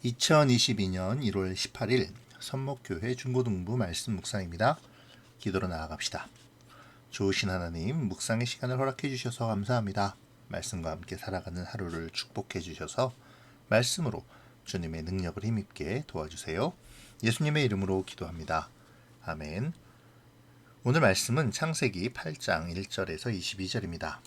2022년 1월 18일 선목교회 중고등부 말씀 묵상입니다. 기도로 나아갑시다. 좋으신 하나님, 묵상의 시간을 허락해 주셔서 감사합니다. 말씀과 함께 살아가는 하루를 축복해 주셔서 말씀으로 주님의 능력을 힘입게 도와주세요. 예수님의 이름으로 기도합니다. 아멘. 오늘 말씀은 창세기 8장 1절에서 22절입니다.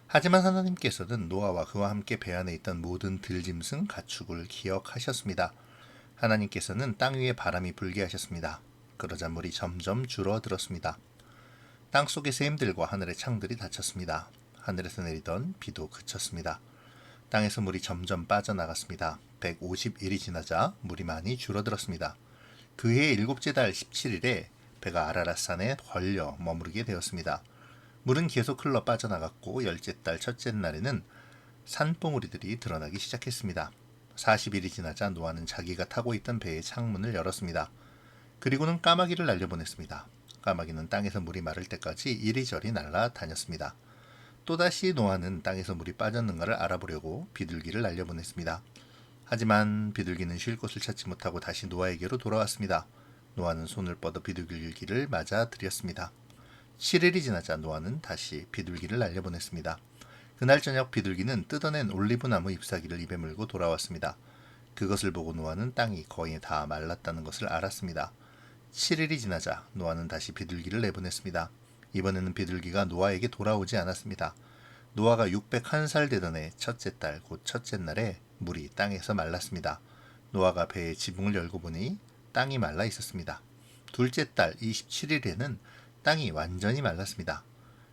하지만 하나님께서는 노아와 그와 함께 배 안에 있던 모든 들짐승 가축을 기억하셨습니다. 하나님께서는 땅 위에 바람이 불게 하셨습니다. 그러자 물이 점점 줄어들었습니다. 땅 속의 샘들과 하늘의 창들이 닫혔습니다. 하늘에서 내리던 비도 그쳤습니다. 땅에서 물이 점점 빠져나갔습니다. 150일이 지나자 물이 많이 줄어들었습니다. 그해 일곱째 달 17일에 배가 아라랏산에 걸려 머무르게 되었습니다. 물은 계속 흘러 빠져나갔고 열째 달 첫째 날에는 산봉우리들이 드러나기 시작했습니다. 40일이 지나자 노아는 자기가 타고 있던 배의 창문을 열었습니다. 그리고는 까마귀를 날려보냈습니다. 까마귀는 땅에서 물이 마를 때까지 이리저리 날아다녔습니다. 또다시 노아는 땅에서 물이 빠졌는가를 알아보려고 비둘기를 날려보냈습니다. 하지만 비둘기는 쉴 곳을 찾지 못하고 다시 노아에게로 돌아왔습니다. 노아는 손을 뻗어 비둘기를 맞아들였습니다. 7일이 지나자 노아는 다시 비둘기를 날려보냈습니다. 그날 저녁 비둘기는 뜯어낸 올리브나무 잎사귀를 입에 물고 돌아왔습니다. 그것을 보고 노아는 땅이 거의 다 말랐다는 것을 알았습니다. 7일이 지나자 노아는 다시 비둘기를 내보냈습니다. 이번에는 비둘기가 노아에게 돌아오지 않았습니다. 노아가 601살 되던 해 첫째 달 곧 첫째 날에 물이 땅에서 말랐습니다. 노아가 배의 지붕을 열고 보니 땅이 말라 있었습니다. 둘째 달 27일에는 땅이 완전히 말랐습니다.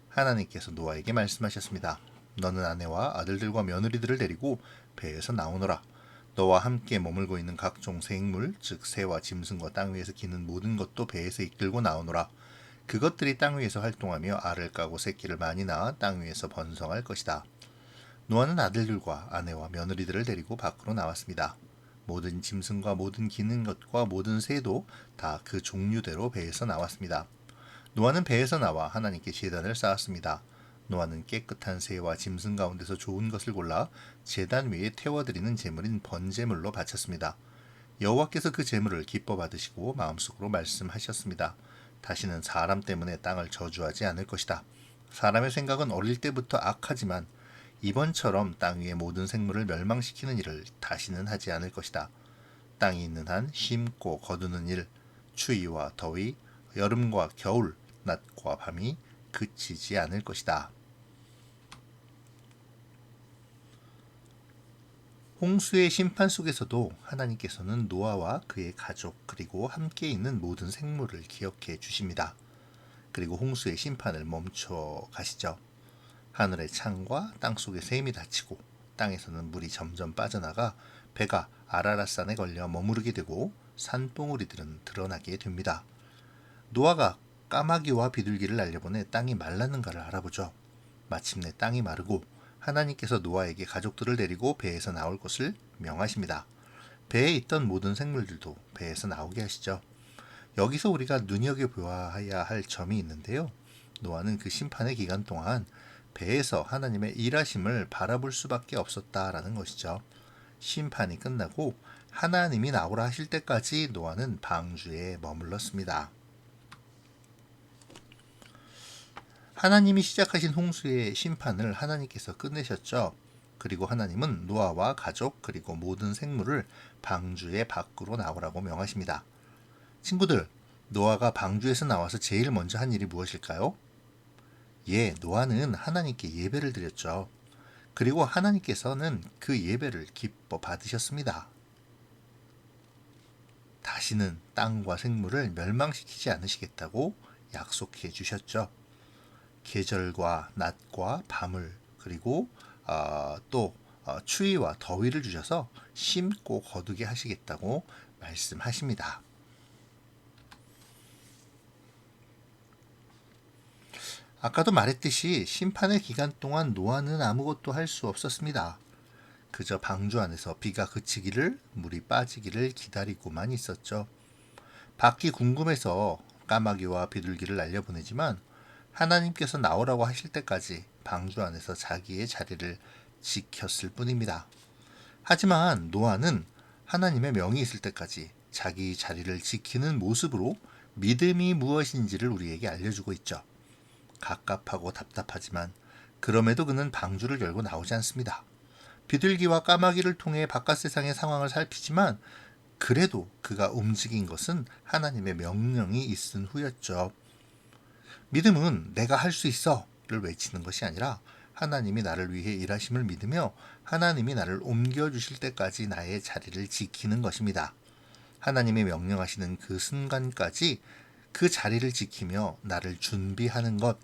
하나님께서 노아에게 말씀하셨습니다. 너는 아내와 아들들과 며느리들을 데리고 배에서 나오너라. 너와 함께 머물고 있는 각종 생물, 즉 새와 짐승과 땅 위에서 기는 모든 것도 배에서 이끌고 나오너라. 그것들이 땅 위에서 활동하며 알을 까고 새끼를 많이 낳아 땅 위에서 번성할 것이다. 노아는 아들들과 아내와 며느리들을 데리고 밖으로 나왔습니다. 모든 짐승과 모든 기는 것과 모든 새도 다 그 종류대로 배에서 나왔습니다. 노아는 배에서 나와 하나님께 제단을 쌓았습니다. 노아는 깨끗한 새와 짐승 가운데서 좋은 것을 골라 제단 위에 태워드리는 제물인 번제물로 바쳤습니다. 여호와께서 그 제물을 기뻐 받으시고 마음속으로 말씀하셨습니다. 다시는 사람 때문에 땅을 저주하지 않을 것이다. 사람의 생각은 어릴 때부터 악하지만 이번처럼 땅 위의 모든 생물을 멸망시키는 일을 다시는 하지 않을 것이다. 땅이 있는 한 심고 거두는 일, 추위와 더위, 여름과 겨울, 낮과 밤이 그치지 않을 것이다. 홍수의 심판 속에서도 하나님께서는 노아와 그의 가족 그리고 함께 있는 모든 생물을 기억해 주십니다. 그리고 홍수의 심판을 멈춰 가시죠. 하늘의 창과 땅속의 샘이 닫히고 땅에서는 물이 점점 빠져나가 배가 아라랏산에 걸려 머무르게 되고 산봉우리들은 드러나게 됩니다. 노아가 까마귀와 비둘기를 날려보내 땅이 말랐는가를 알아보죠. 마침내 땅이 마르고 하나님께서 노아에게 가족들을 데리고 배에서 나올 것을 명하십니다. 배에 있던 모든 생물들도 배에서 나오게 하시죠. 여기서 우리가 눈여겨보아야 할 점이 있는데요. 노아는 그 심판의 기간 동안 배에서 하나님의 일하심을 바라볼 수밖에 없었다라는 것이죠. 심판이 끝나고 하나님이 나오라 하실 때까지 노아는 방주에 머물렀습니다. 하나님이 시작하신 홍수의 심판을 하나님께서 끝내셨죠. 그리고 하나님은 노아와 가족 그리고 모든 생물을 방주의 밖으로 나오라고 명하십니다. 친구들, 노아가 방주에서 나와서 제일 먼저 한 일이 무엇일까요? 노아는 하나님께 예배를 드렸죠. 그리고 하나님께서는 그 예배를 기뻐 받으셨습니다. 다시는 땅과 생물을 멸망시키지 않으시겠다고 약속해 주셨죠. 계절과 낮과 밤을 그리고 또 추위와 더위를 주셔서 심고 거두게 하시겠다고 말씀하십니다. 아까도 말했듯이 심판의 기간 동안 노아는 아무것도 할 수 없었습니다. 그저 방주 안에서 비가 그치기를 물이 빠지기를 기다리고만 있었죠. 밖이 궁금해서 까마귀와 비둘기를 날려보내지만 하나님께서 나오라고 하실 때까지 방주 안에서 자기의 자리를 지켰을 뿐입니다. 하지만 노아는 하나님의 명이 있을 때까지 자기 자리를 지키는 모습으로 믿음이 무엇인지를 우리에게 알려주고 있죠. 갑갑하고 답답하지만 그럼에도 그는 방주를 열고 나오지 않습니다. 비둘기와 까마귀를 통해 바깥 세상의 상황을 살피지만 그래도 그가 움직인 것은 하나님의 명령이 있은 후였죠. 믿음은 내가 할 수 있어를 외치는 것이 아니라 하나님이 나를 위해 일하심을 믿으며 하나님이 나를 옮겨주실 때까지 나의 자리를 지키는 것입니다. 하나님이 명령하시는 그 순간까지 그 자리를 지키며 나를 준비하는 것,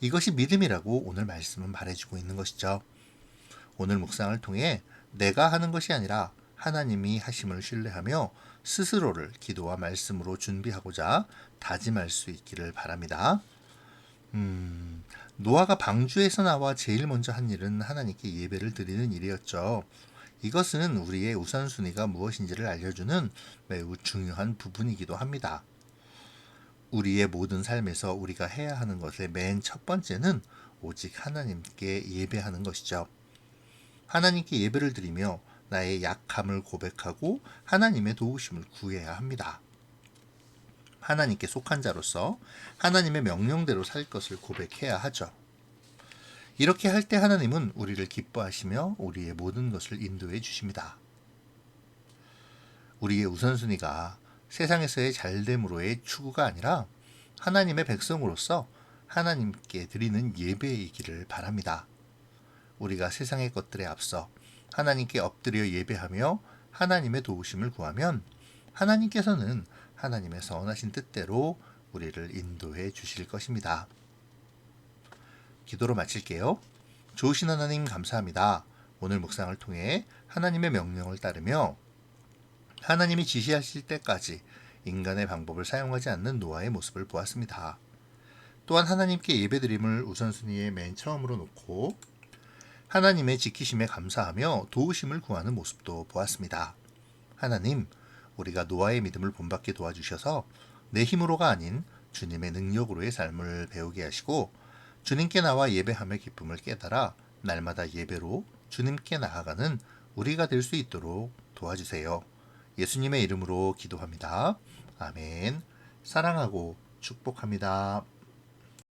이것이 믿음이라고 오늘 말씀은 말해주고 있는 것이죠. 오늘 묵상을 통해 내가 하는 것이 아니라 하나님이 하심을 신뢰하며 스스로를 기도와 말씀으로 준비하고자 다짐할 수 있기를 바랍니다. 노아가 방주에서 나와 제일 먼저 한 일은 하나님께 예배를 드리는 일이었죠. 이것은 우리의 우선순위가 무엇인지를 알려주는 매우 중요한 부분이기도 합니다. 우리의 모든 삶에서 우리가 해야 하는 것의 맨 첫 번째는 오직 하나님께 예배하는 것이죠. 하나님께 예배를 드리며 나의 약함을 고백하고 하나님의 도우심을 구해야 합니다. 하나님께 속한 자로서 하나님의 명령대로 살 것을 고백해야 하죠. 이렇게 할 때 하나님은 우리를 기뻐하시며 우리의 모든 것을 인도해 주십니다. 우리의 우선순위가 세상에서의 잘됨으로의 추구가 아니라 하나님의 백성으로서 하나님께 드리는 예배이기를 바랍니다. 우리가 세상의 것들에 앞서 하나님께 엎드려 예배하며 하나님의 도우심을 구하면 하나님께서는 하나님의 선하신 뜻대로 우리를 인도해 주실 것입니다. 기도로 마칠게요. 좋으신 하나님 감사합니다. 오늘 묵상을 통해 하나님의 명령을 따르며 하나님이 지시하실 때까지 인간의 방법을 사용하지 않는 노아의 모습을 보았습니다. 또한 하나님께 예배드림을 우선순위에 맨 처음으로 놓고 하나님의 지키심에 감사하며 도우심을 구하는 모습도 보았습니다. 하나님, 우리가 노아의 믿음을 본받게 도와주셔서 내 힘으로가 아닌 주님의 능력으로의 삶을 배우게 하시고 주님께 나와 예배함의 기쁨을 깨달아 날마다 예배로 주님께 나아가는 우리가 될 수 있도록 도와주세요. 예수님의 이름으로 기도합니다. 아멘. 사랑하고 축복합니다.